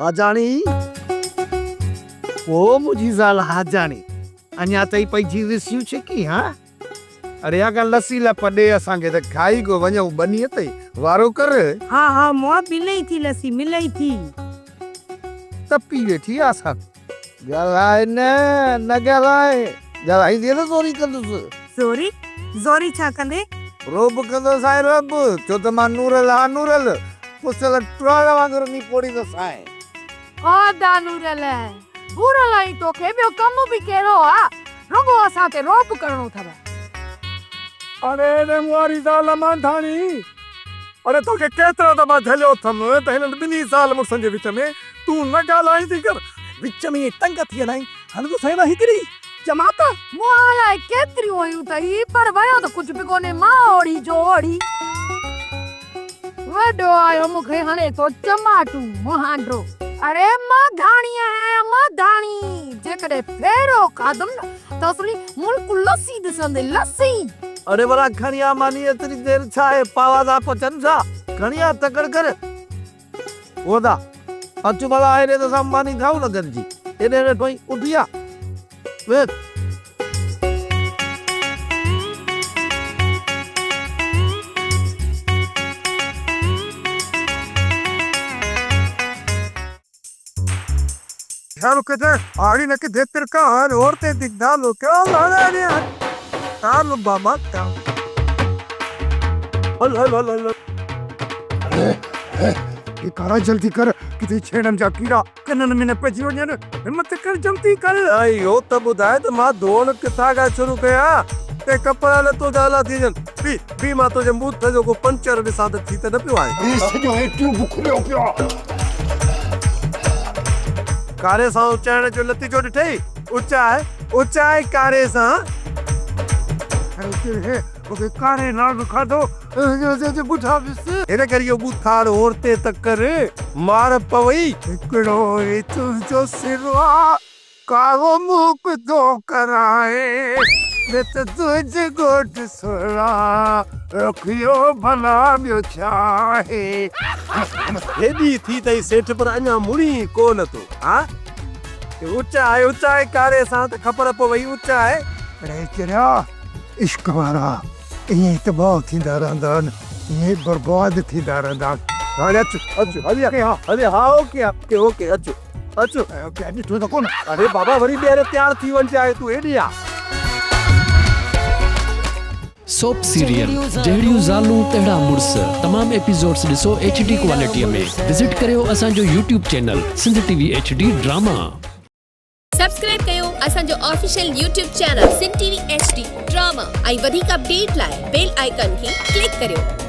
आजानी ओ मुझी ज़ाल आजानी अञा ताईं पंहिंजी रिसियूं छिकी हाँ अरे अगर लस्सी ला पॾे असांखे त खाई को वञूं बनीअ ते वारो कर हाँ हाँ मुआ मिलई थी लस्सी मिलई थी त पी वेठी असां ॻाल्हाए न ॻाल्हाए ॻाल्हाईंदी न ज़ोरी कंदुसि जोरी जोरी छा कंदे रोब कंदो साईं रोब छो त मां नूरल हा नूरल पुसल ट्रोल वांगुरु नी पोड़ींदसि साईं ओ दानूरल बुरल आई तोखे ॿियो कम बि कहिड़ो आ रुगो असां ते रोब करणो अथव अरे रे मुआरी ज़ाल मांधाणी अरे तोखे केतिरा दफ़ा झलियो अथमि त हिननि ॿिन्ही ज़ाल मुड़ुसनि जे विच में तूं न ॻाल्हाईंदी कर विच में तंग थी वञाई हाणे तूं साईं हिकिड़ी जमात मूं लाइ केतिरियूं हुयूं अथई पर वयो त कुझु बि कोन्हे मां ओड़ी जो ओड़ी वॾो आयो मूंखे हणे थो चमाटू मुहांडो अरे मां धाणी आहियां मां धाणी जेकॾहिं फेरो खाधुमि न त असली मुल्क लस्सी ॾिसंदे लस्सी अरे भला खणिया मानी एतिरी देर छा आहे पावा था पचनि छा खणिया तकड़ कर ओदा अचु भला हेॾे त असां मानी खाऊं न गॾिजी हेॾे ठोई उथिया वेठ यार कहते आड़ी न के देतर का हर औरतें दिखदा लो क्या लाना रे यार लो बाबा का हल हल हल हल ये करा जल्दी कर किते छेड़न जा कीड़ा कनन में न पजी वञन हिम्मत कर जल्दी कर अयो त ॿुधाए त मां धोण किथां खां शुरू कया ते कपड़ा लतो जाला थी जन बी मां तो जे मूंह जो को पंचर ॾिसां त थी त न पियो आहे सजो हेटियो बुखरियो पियो कारे सां उचाइण जो नतीजो ॾिठई ऊंचा आहे कारे सां अरे तेरे ओके कारे नाल खादो जे बुढ़ा बिस हिन करे इहो बुखार औरते तकर मार पवई हिकिड़ो ई तुंहिंजो सिरवा कारो मुख दो कराए न त तुंहिंजे गोट सोरा रखियो भला ॿियो छा आहे हेॾी थी तई सेठ पर अञा मुड़ी कोन तो हाँ ऊंचा आहे कारे सां त ख़बर पवई ऊंचा आहे अरे चरिया इश्क वारा ईअं तबाह थींदा रहंदा आहिनि ईअं बर्बाद थींदा रहंदा आहिनि हाणे अचु हले हा ओके अचु ॾिठो त कोन अरे बाबा वरी ॿीहर तैयार थी वञ चाहे तूं हेॾी आ सोप सीरियल जहिड़ियूं ज़ालूं तहिड़ा मुड़ुस तमाम एपिसोड्स ॾिसो HD क्वालिटीअ में विज़िट करियो असांजो YouTube channel Sindh TV HD drama subscribe कयो असांजो official YouTube channel Sindh TV HD drama ऐं वधीक अपडेट लाइ बेल आइकन खे क्लिक करियो।